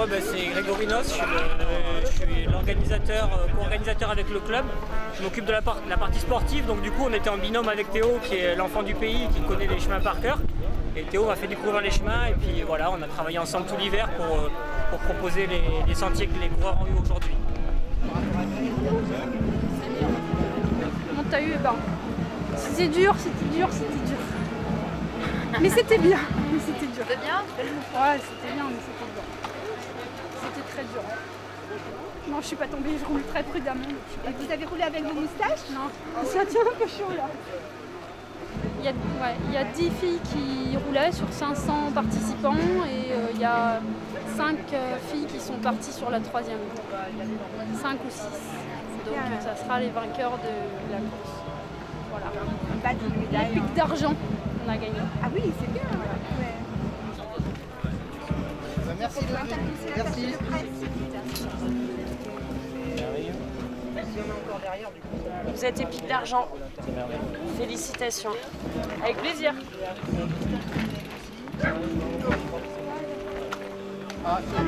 Moi, c'est Grégory Noce, je suis l'organisateur, co-organisateur avec le club. Je m'occupe de la partie sportive, donc du coup on était en binôme avec Théo, qui est l'enfant du pays, qui connaît les chemins par cœur. Et Théo m'a fait découvrir les chemins, et puis voilà, on a travaillé ensemble tout l'hiver pour proposer les sentiers que les coureurs ont eu aujourd'hui. Comment t'as eu? C'était dur. Mais c'était bien. C'était dur. C'était bien? Ouais, c'était bien, mais c'était dur. C'était très dur. Non, je suis pas tombée, je roule très prudemment. Et vous avez roulé avec vos moustaches? Non, ça tient un peu chaud là. Il y a 10 filles qui roulaient sur 500 participants et il y a 5 filles qui sont parties sur la 3e. 5 ou 6. Donc ça sera les vainqueurs de la course. Voilà. Le pic d'argent, on a gagné. Ah oui, c'est bien. Ouais. Merci. Merci. Vous êtes épique d'argent. Félicitations. Avec plaisir.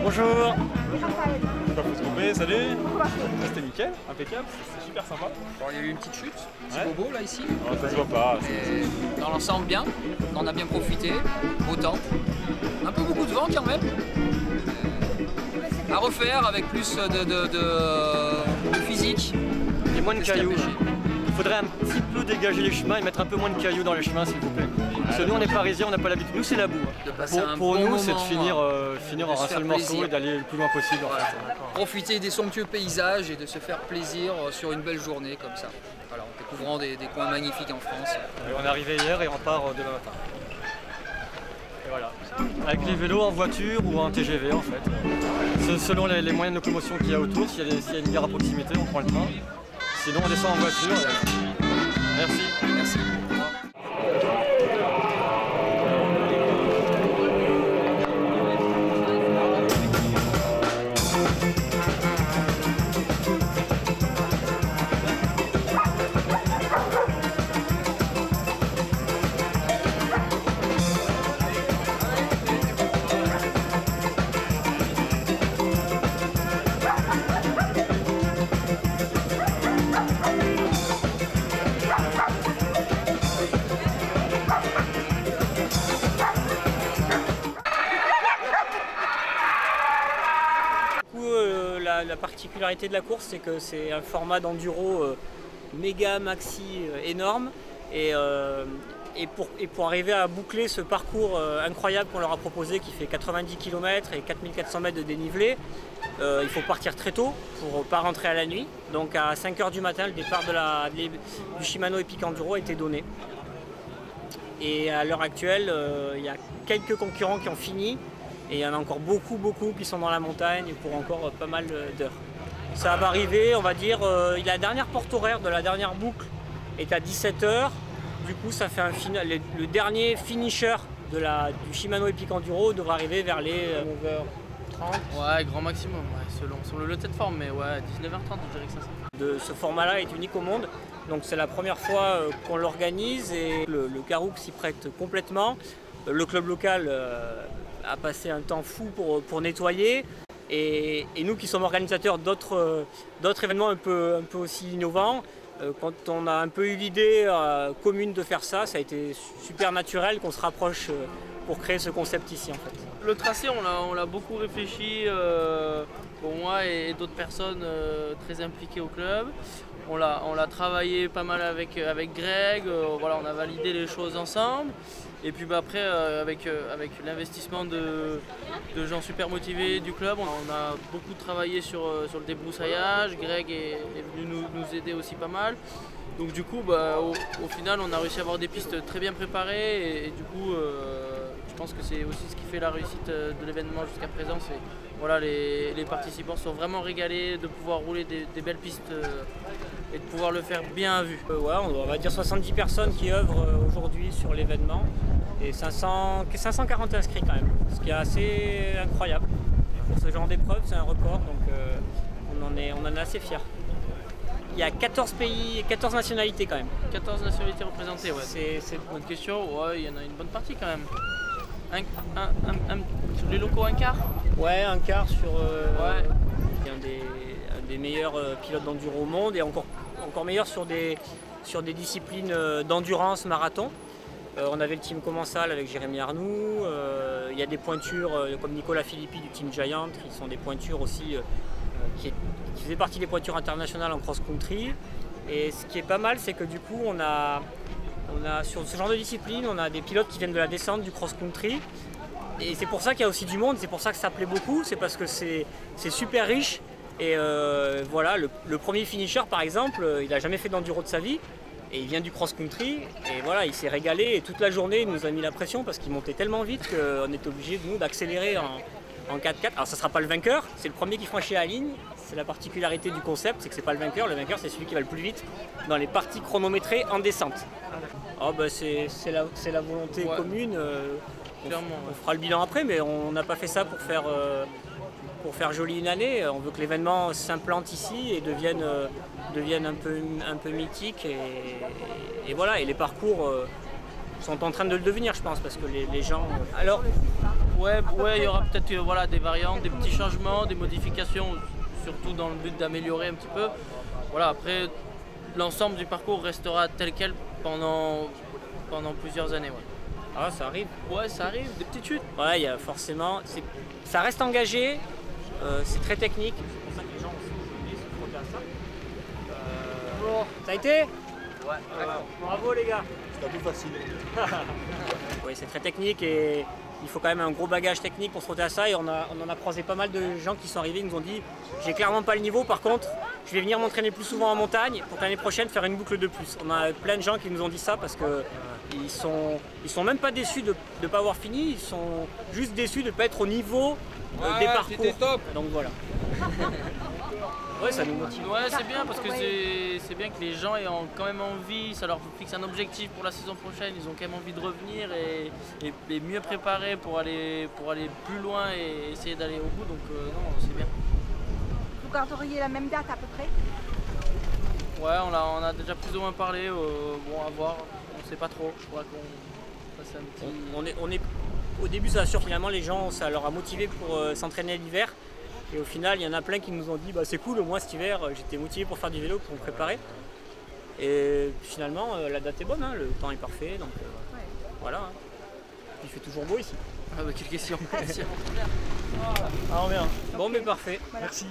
Bonjour. Pas faut se tromper, salut. C'était nickel, impeccable, c'est super sympa. Bon, il y a eu une petite chute, petit Ouais. bobo là ici. Non, ça se voit pas. Mais dans l'ensemble bien, on en a bien profité, beau temps. Un peu beaucoup de vent quand même. À refaire avec plus de physique. Et moins de que ce qui a cailloux. pêché. Il faudrait un petit peu dégager les chemins et mettre un peu moins de cailloux dans les chemins, s'il vous plaît. Parce que nous, on est parisiens, on n'a pas l'habitude. Nous, c'est la boue. De passer un Pour bon nous, c'est de moment, finir de en se un faire seul morceau plaisir. et d'aller le plus loin possible. En Voilà. fait. Profiter des somptueux paysages et de se faire plaisir sur une belle journée comme ça. Voilà, en découvrant des coins magnifiques en France. Et on est arrivé hier et on part demain matin. Et voilà. Avec les vélos en voiture ou en TGV en fait. Selon les moyens de locomotion qu'il y a autour, s'il y a une gare à proximité, on prend le train. Sinon on descend en voiture. Merci. Merci. La particularité de la course, c'est que c'est un format d'enduro méga maxi énorme et pour arriver à boucler ce parcours incroyable qu'on leur a proposé qui fait 90 km et 4400 mètres de dénivelé, il faut partir très tôt pour ne pas rentrer à la nuit. Donc à 5 h du matin, le départ du Shimano Epic Enduro a été donné. Et à l'heure actuelle, il y a quelques concurrents qui ont fini. Et il y en a encore beaucoup qui sont dans la montagne pour encore pas mal d'heures. Ça va arriver, on va dire, la dernière porte horaire de la dernière boucle est à 17 h. Du coup, ça fait un final. Le dernier finisher du Shimano Epic Enduro devrait arriver vers les 9h30. Ouais, grand maximum, ouais, selon le tête de forme, mais ouais, 19h30, je dirais que ça. Ce format-là est unique au monde. Donc c'est la première fois qu'on l'organise et le Caroux s'y prête complètement. Le club local a passé un temps fou pour nettoyer et nous qui sommes organisateurs d'autres événements un peu aussi innovants, quand on a un peu eu l'idée commune de faire ça, ça a été super naturel qu'on se rapproche pour créer ce concept ici en fait. Le tracé, on l'a beaucoup réfléchi pour moi et d'autres personnes très impliquées au club. On l'a travaillé pas mal avec Greg, voilà, on a validé les choses ensemble. Et puis après, avec l'investissement de gens super motivés du club, on a beaucoup travaillé sur le débroussaillage. Greg est venu nous aider aussi pas mal. Donc du coup, au final, on a réussi à avoir des pistes très bien préparées. Et du coup, je pense que c'est aussi ce qui fait la réussite de l'événement jusqu'à présent. Voilà, les participants sont vraiment régalés de pouvoir rouler des belles pistes et de pouvoir le faire bien à vue. Ouais, on va dire 70 personnes qui œuvrent aujourd'hui sur l'événement et 540 inscrits quand même, ce qui est assez incroyable. Pour ce genre d'épreuve, c'est un record, donc on en est assez fiers. Il y a 14 pays, 14 nationalités quand même. 14 nationalités représentées, ouais. C'est une bonne question, ouais, il y en a une bonne partie quand même. les locaux un quart. Ouais, un quart sur Ouais. un des meilleurs pilotes d'enduro au monde et encore meilleur sur des disciplines d'endurance marathon. On avait le team Commensal avec Jérémy Arnoux, il y a des pointures comme Nicolas Filippi du team Giant qui sont des pointures aussi qui faisaient partie des pointures internationales en cross-country. Et ce qui est pas mal, c'est que du coup on a sur ce genre de discipline, on a des pilotes qui viennent de la descente, du cross-country. Et c'est pour ça qu'il y a aussi du monde, c'est pour ça que ça plaît beaucoup, c'est parce que c'est super riche. Et voilà, le premier finisher par exemple, il n'a jamais fait d'enduro de sa vie. Et il vient du cross-country et voilà, il s'est régalé et toute la journée il nous a mis la pression parce qu'il montait tellement vite qu'on était obligé nous d'accélérer en 4x4. Alors ça ne sera pas le vainqueur, c'est le premier qui franchit la ligne. C'est la particularité du concept, c'est que c'est pas le vainqueur c'est celui qui va le plus vite dans les parties chronométrées en descente. Oh, bah, c'est la volonté commune. On fera le bilan après, mais on n'a pas fait ça pour faire jolie une année. On veut que l'événement s'implante ici et devienne un peu mythique. Et voilà, et les parcours sont en train de le devenir, je pense, parce que les gens... Alors, ouais, il y aura peut-être voilà, des variantes, des petits changements, des modifications, surtout dans le but d'améliorer un petit peu. Voilà, après, l'ensemble du parcours restera tel quel pendant plusieurs années. Ouais. Ah, ça arrive. Ouais, ça arrive, des petites chutes. Ouais, il y a forcément... Ça reste engagé, c'est très technique. C'est pour ça que les gens ont se frotter à ça. Bon, ça a été? Ouais. Bravo les gars. C'était un peu facile. Oui, c'est très technique et il faut quand même un gros bagage technique pour se frotter à ça. Et on en a croisé pas mal de gens qui sont arrivés et nous ont dit j'ai clairement pas le niveau, par contre je vais venir m'entraîner plus souvent en montagne pour l'année prochaine faire une boucle de plus. On a plein de gens qui nous ont dit ça parce que ils sont même pas déçus de ne pas avoir fini, ils sont juste déçus de ne pas être au niveau des parcours. Top. Donc voilà. Ouais, ça nous motive. Ouais, c'est bien parce que c'est bien que les gens aient quand même envie, ça leur fixe un objectif pour la saison prochaine, ils ont quand même envie de revenir et mieux préparer pour aller plus loin et essayer d'aller au bout, donc non, c'est bien. Vous garderiez la même date à peu près? Ouais, on a déjà plus ou moins parlé, bon à voir, on sait pas trop, il faudra qu'on fasse un petit... Au début ça assure finalement les gens, ça leur a motivé pour s'entraîner l'hiver. Et au final, il y en a plein qui nous ont dit bah, c'est cool, moi cet hiver j'étais motivé pour faire du vélo, pour me préparer. Et finalement, la date est bonne, hein, le temps est parfait, donc voilà. Hein. Il fait toujours beau ici. Ah bah quelle question. Ah, on vient. Bon mais parfait. Voilà. Merci.